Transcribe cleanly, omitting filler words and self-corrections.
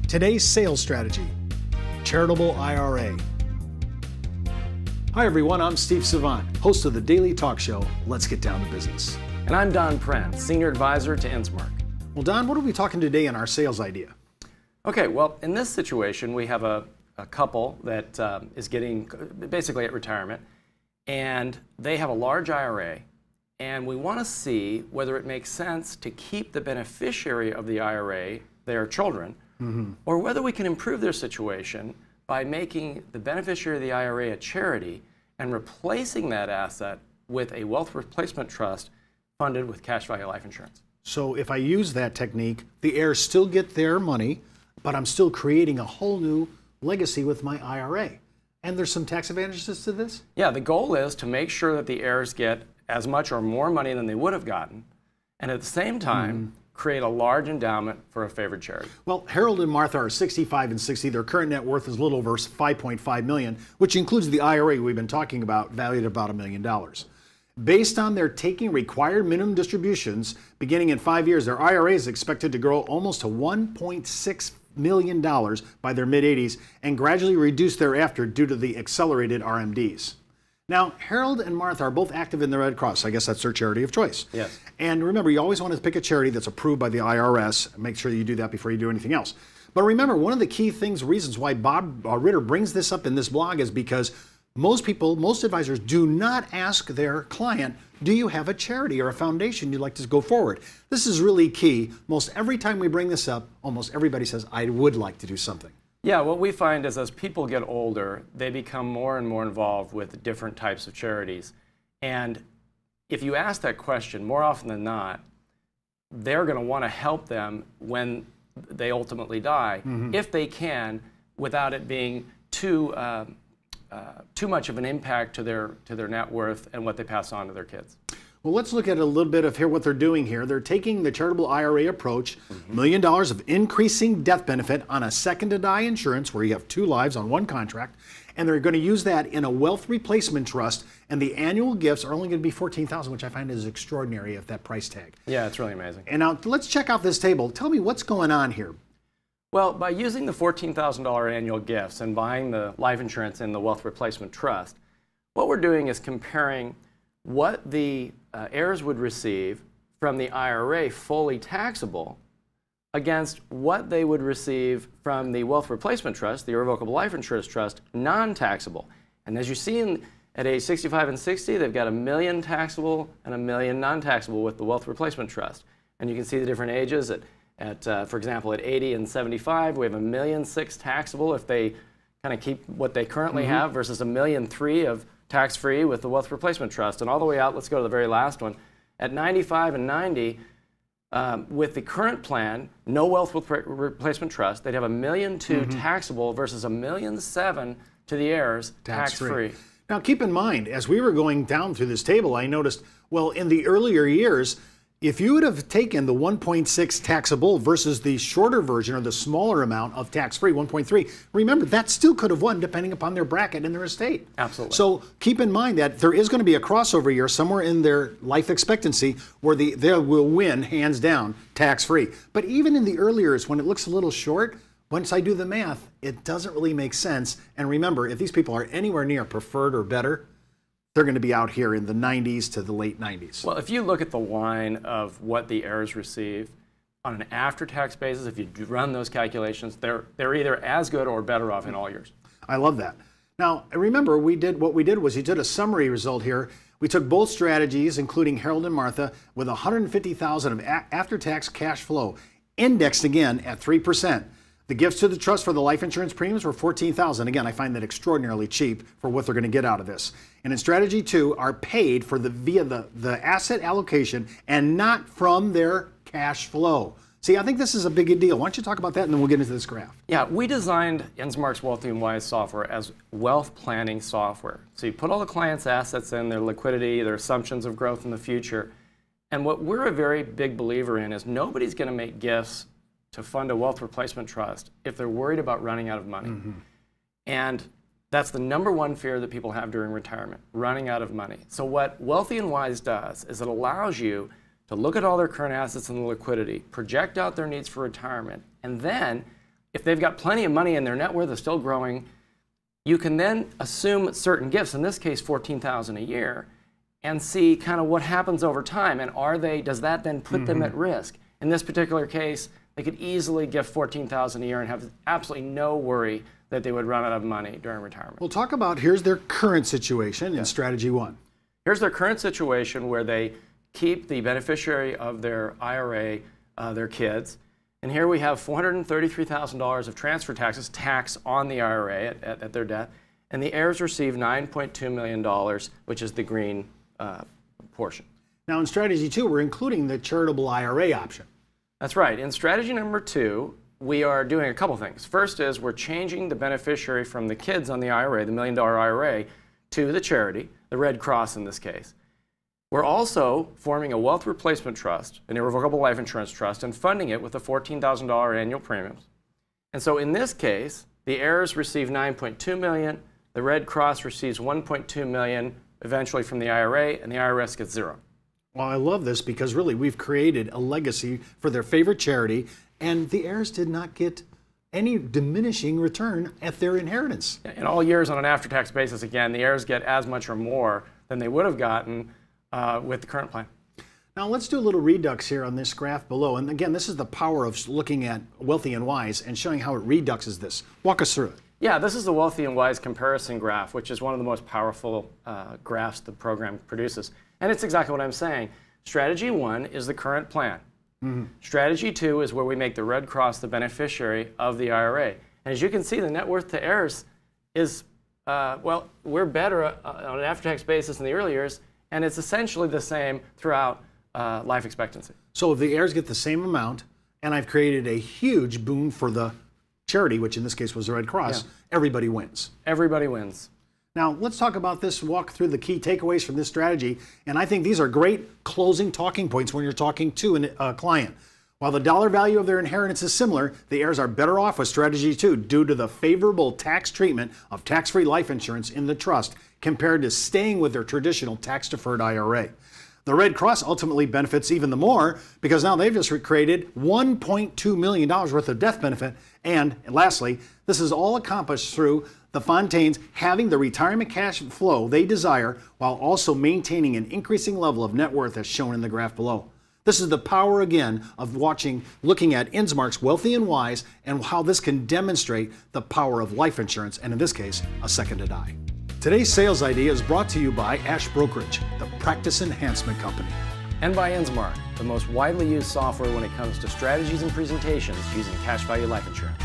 Today's sales strategy, Charitable IRA. Hi everyone, I'm Steve Savant, host of the daily talk show, Let's Get Down to Business. And I'm Don Prenz, Senior Advisor to Insmark. Well, Don, what are we talking today in our sales idea? Okay, well, in this situation, we have a couple that is getting basically at retirement, and they have a large IRA, and we want to see whether it makes sense to keep the beneficiary of the IRA, their children, or whether we can improve their situation by making the beneficiary of the IRA a charity and replacing that asset with a wealth replacement trust funded with cash value life insurance. So if I use that technique, the heirs still get their money, but I'm still creating a whole new legacy with my IRA. And there's some tax advantages to this? Yeah, the goal is to make sure that the heirs get as much or more money than they would have gotten, and at the same time, create a large endowment for a favored charity. Well, Harold and Martha are 65 and 60. Their current net worth is a little over $5.5 million, which includes the IRA we've been talking about, valued at about $1 million. Based on their taking required minimum distributions, beginning in 5 years, their IRA is expected to grow almost to $1.6 million by their mid-80s and gradually reduce thereafter due to the accelerated RMDs. Now, Harold and Martha are both active in the Red Cross. I guess that's their charity of choice. Yes. And remember, you always want to pick a charity that's approved by the IRS. Make sure you do that before you do anything else. But remember, one of the key reasons why Bob Ritter brings this up in this blog is because most advisors do not ask their client, do you have a charity or a foundation you'd like to go forward? This is really key. Most every time we bring this up, almost everybody says, I would like to do something. Yeah, what we find is as people get older, they become more and more involved with different types of charities. And if you ask that question, more often than not, they're going to want to help them when they ultimately die, if they can, without it being too much of an impact to their net worth and what they pass on to their kids. Well, let's look at a little bit of what they're doing here. They're taking the charitable IRA approach, $1 million of increasing death benefit on a second-to-die insurance where you have 2 lives on 1 contract, and they're going to use that in a wealth replacement trust, and the annual gifts are only going to be $14,000, which I find is extraordinary at that price tag. Yeah, it's really amazing. And now let's check out this table. Tell me what's going on here. Well, by using the $14,000 annual gifts and buying the life insurance in the wealth replacement trust, what we're doing is comparing what the heirs would receive from the IRA fully taxable against what they would receive from the wealth replacement trust, the irrevocable life insurance trust, non-taxable. And as you see at age 65 and 60, they've got $1 million taxable and $1 million non-taxable with the wealth replacement trust. And you can see the different ages. For example, at 80 and 75, we have $1.6 million taxable if they kind of keep what they currently have versus $1.3 million of tax-free with the wealth replacement trust. And all the way out, let's go to the very last one. At 95 and 90, with the current plan, no wealth replacement trust, they'd have $1.2 million taxable versus $1.7 million to the heirs tax-free. Now keep in mind, as we were going down through this table, I noticed, well, in the earlier years, if you would have taken the 1.6 taxable versus the shorter version or the smaller amount of tax-free, 1.3, remember that still could have won depending upon their bracket and their estate. Absolutely. So keep in mind that there is going to be a crossover year somewhere in their life expectancy where they will win hands down tax-free. But even in the earlier years when it looks a little short, once I do the math, it doesn't really make sense. And remember, if these people are anywhere near preferred or better, they're going to be out here in the 90s to the late 90s. Well, if you look at the line of what the heirs receive on an after-tax basis, if you run those calculations, they're either as good or better off in all years. I love that. Now, remember, what we did was you did a summary result here. We took both strategies, including Harold and Martha, with $150,000 of after-tax cash flow, indexed again at 3%. The gifts to the trust for the life insurance premiums were $14,000. Again, I find that extraordinarily cheap for what they're going to get out of this. And in strategy 2, are paid for via the asset allocation and not from their cash flow. See, I think this is a big deal. Why don't you talk about that, and then we'll get into this graph. Yeah, we designed Insmark's Wealthy and Wise software as wealth planning software. So you put all the clients' assets in, their liquidity, their assumptions of growth in the future. And what we're a very big believer in is nobody's going to make gifts to fund a wealth replacement trust if they're worried about running out of money. And that's the #1 fear that people have during retirement, running out of money. So what Wealthy and Wise does is it allows you to look at all their current assets and the liquidity, project out their needs for retirement, and then if they've got plenty of money and their net worth is still growing, you can then assume certain gifts, in this case $14,000 a year, and see kind of what happens over time, and does that then put them at risk? In this particular case, they could easily gift $14,000 a year and have absolutely no worry that they would run out of money during retirement. We'll talk about, here's their current situation in strategy 1. Here's their current situation where they keep the beneficiary of their IRA, their kids, and here we have $433,000 of transfer taxes, tax on the IRA at their death, and the heirs receive $9.2 million, which is the green portion. Now in strategy 2, we're including the charitable IRA option. That's right. In strategy number 2, we are doing a couple things. First is we're changing the beneficiary from the kids on the IRA, the $1 million IRA, to the charity, the Red Cross in this case. We're also forming a wealth replacement trust, an irrevocable life insurance trust, and funding it with the $14,000 annual premiums. And so in this case, the heirs receive $9.2 million, the Red Cross receives $1.2 million eventually from the IRA, and the IRS gets $0. Well, I love this because really we've created a legacy for their favorite charity, and the heirs did not get any diminishing return at their inheritance. In all years on an after-tax basis, again, the heirs get as much or more than they would have gotten with the current plan. Now let's do a little redux here on this graph below. And again, this is the power of looking at Wealthy and Wise and showing how it reduxes this. Walk us through it. Yeah, this is the Wealthy and Wise comparison graph, which is one of the most powerful graphs the program produces. And it's exactly what I'm saying. Strategy 1 is the current plan. Strategy 2 is where we make the Red Cross the beneficiary of the IRA. And as you can see, the net worth to heirs is, well, we're better on an after-tax basis in the early years, and it's essentially the same throughout life expectancy. So if the heirs get the same amount, and I've created a huge boon for the charity, which in this case was the Red Cross, everybody wins. Everybody wins. Now, let's talk about this, walk through the key takeaways from this strategy. And I think these are great closing talking points when you're talking to a client. While the dollar value of their inheritance is similar, the heirs are better off with strategy 2 due to the favorable tax treatment of tax-free life insurance in the trust compared to staying with their traditional tax-deferred IRA. The Red Cross ultimately benefits even the more because now they've just created $1.2 million worth of death benefit. And lastly, this is all accomplished through the Fontaines having the retirement cash flow they desire while also maintaining an increasing level of net worth as shown in the graph below. This is the power again of looking at Insmark's Wealthy and Wise and how this can demonstrate the power of life insurance and in this case, a second to die. Today's sales idea is brought to you by Ash Brokerage, the practice enhancement company. And by Insmark, the most widely used software when it comes to strategies and presentations using cash value life insurance.